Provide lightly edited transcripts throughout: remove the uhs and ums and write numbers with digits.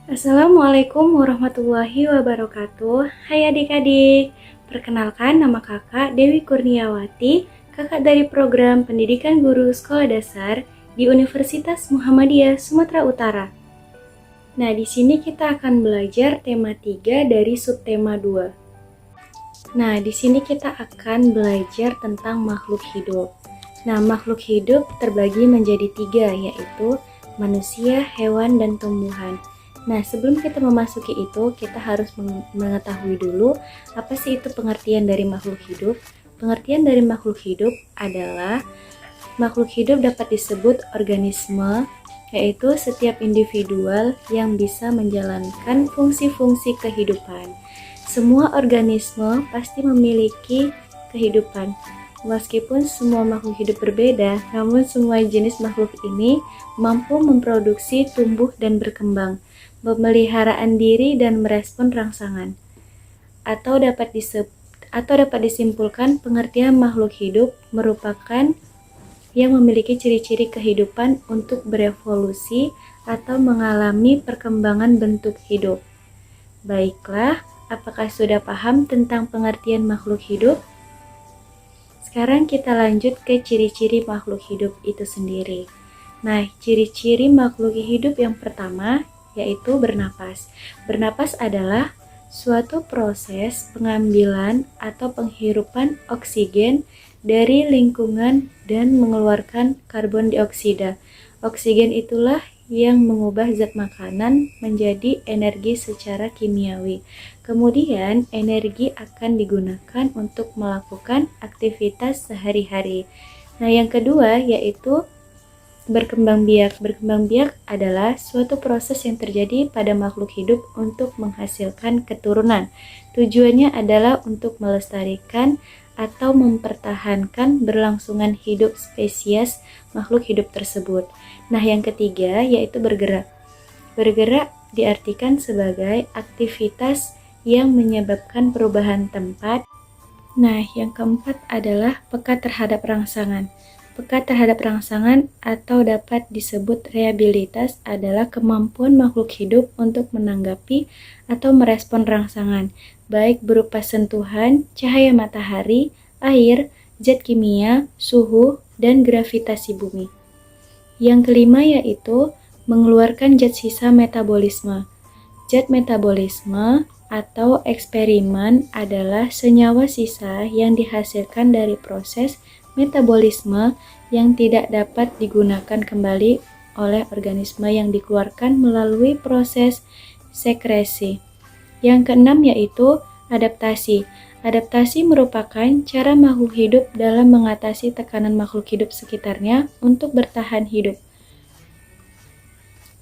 Assalamualaikum warahmatullahi wabarakatuh. Hai adik-adik, perkenalkan nama kakak Dewi Kurniawati, kakak dari program Pendidikan Guru Sekolah Dasar di Universitas Muhammadiyah Sumatera Utara. Nah, di sini kita akan belajar tema 3 dari subtema 2. Nah, di sini kita akan belajar tentang makhluk hidup. Nah, makhluk hidup terbagi menjadi 3, yaitu manusia, hewan, dan tumbuhan. Nah, sebelum kita memasuki itu, kita harus mengetahui dulu apa sih itu pengertian dari makhluk hidup. Pengertian dari makhluk hidup adalah makhluk hidup dapat disebut organisme, yaitu setiap individual yang bisa menjalankan fungsi-fungsi kehidupan. Semua organisme pasti memiliki kehidupan. Meskipun semua makhluk hidup berbeda, namun semua jenis makhluk ini mampu memproduksi, tumbuh, dan berkembang, pemeliharaan diri, dan merespon rangsangan. Atau dapat disimpulkan pengertian makhluk hidup merupakan yang memiliki ciri-ciri kehidupan untuk berevolusi atau mengalami perkembangan bentuk hidup. Baiklah, apakah sudah paham tentang pengertian makhluk hidup? Sekarang kita lanjut ke ciri-ciri makhluk hidup itu sendiri. Nah, ciri-ciri makhluk hidup yang pertama yaitu bernapas. Bernapas adalah suatu proses pengambilan atau penghirupan oksigen dari lingkungan dan mengeluarkan karbon dioksida. Oksigen itulah yang mengubah zat makanan menjadi energi secara kimiawi. Kemudian, energi akan digunakan untuk melakukan aktivitas sehari-hari. Nah, yang kedua yaitu berkembang biak. Berkembang biak adalah suatu proses yang terjadi pada makhluk hidup untuk menghasilkan keturunan. Tujuannya adalah untuk melestarikan atau mempertahankan berlangsungan hidup spesies makhluk hidup tersebut. Nah, yang ketiga yaitu bergerak. Bergerak diartikan sebagai aktivitas yang menyebabkan perubahan tempat. Nah, yang keempat adalah peka terhadap rangsangan. Peka terhadap rangsangan atau dapat disebut reliabilitas adalah kemampuan makhluk hidup untuk menanggapi atau merespon rangsangan, baik berupa sentuhan, cahaya matahari, air, zat kimia, suhu, dan gravitasi bumi. Yang kelima yaitu mengeluarkan zat sisa metabolisme. Zat metabolisme atau eksperimen adalah senyawa sisa yang dihasilkan dari proses metabolisme yang tidak dapat digunakan kembali oleh organisme yang dikeluarkan melalui proses sekresi. Yang keenam yaitu adaptasi. Adaptasi merupakan cara makhluk hidup dalam mengatasi tekanan makhluk hidup sekitarnya untuk bertahan hidup.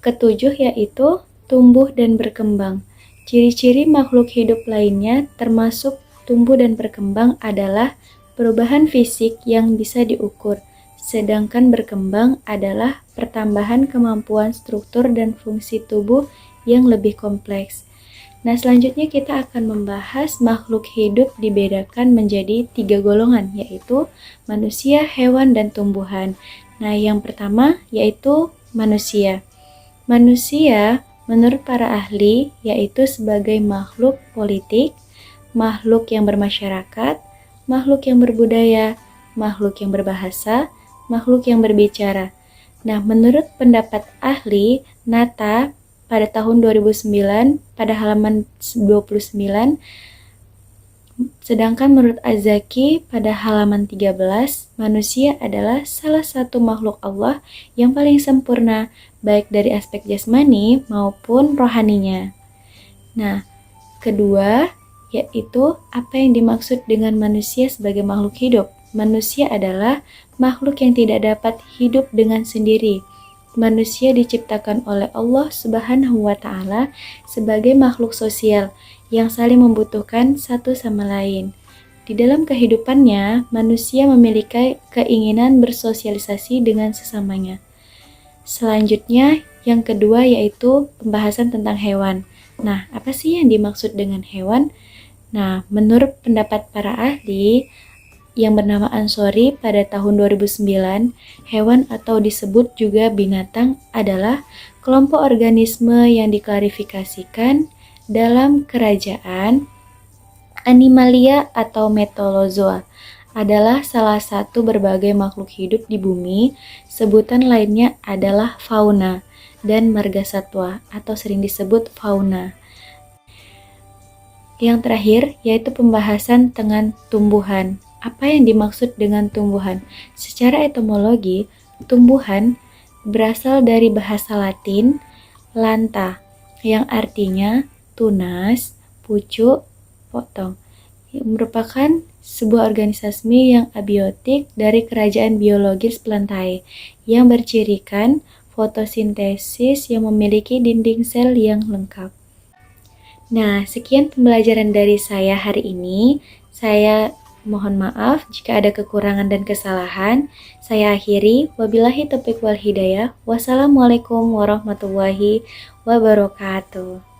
Ketujuh yaitu tumbuh dan berkembang. Ciri-ciri makhluk hidup lainnya termasuk tumbuh dan berkembang adalah perubahan fisik yang bisa diukur, sedangkan berkembang adalah pertambahan kemampuan struktur dan fungsi tubuh yang lebih kompleks. Nah, selanjutnya kita akan membahas makhluk hidup dibedakan menjadi 3 golongan, yaitu manusia, hewan, dan tumbuhan. Nah, yang pertama yaitu manusia. Manusia menurut para ahli yaitu sebagai makhluk politik, makhluk yang bermasyarakat, makhluk yang berbudaya, makhluk yang berbahasa, makhluk yang berbicara. Nah, menurut pendapat ahli Nata pada tahun 2009 pada halaman 29, sedangkan menurut Azaki pada halaman 13, manusia adalah salah satu makhluk Allah yang paling sempurna, baik dari aspek jasmani maupun rohaninya. Nah, kedua, yaitu apa yang dimaksud dengan manusia sebagai makhluk hidup. Manusia adalah makhluk yang tidak dapat hidup dengan sendiri. Manusia diciptakan oleh Allah Subhanahu wa Ta'ala sebagai makhluk sosial yang saling membutuhkan satu sama lain. Di dalam kehidupannya, manusia memiliki keinginan bersosialisasi dengan sesamanya. Selanjutnya, yang kedua yaitu pembahasan tentang hewan. Nah, apa sih yang dimaksud dengan hewan? Nah, menurut pendapat para ahli yang bernama Ansori pada tahun 2009, hewan atau disebut juga binatang adalah Kelompok organisme yang diklasifikasikan dalam kerajaan Animalia atau Metalozoa adalah salah satu berbagai makhluk hidup di bumi. Sebutan lainnya adalah fauna dan margasatwa atau sering disebut fauna. Yang terakhir yaitu pembahasan tentang tumbuhan. Apa yang dimaksud dengan tumbuhan? Secara etimologi, tumbuhan berasal dari bahasa Latin lanta yang artinya tunas, pucuk, potong. Merupakan sebuah organisme yang abiotik dari kerajaan biologis Plantae yang bercirikan fotosintesis yang memiliki dinding sel yang lengkap. Nah, sekian pembelajaran dari saya hari ini. Saya mohon maaf jika ada kekurangan dan kesalahan. Saya akhiri. Wabillahi taufiq wal hidayah. Wassalamualaikum warahmatullahi wabarakatuh.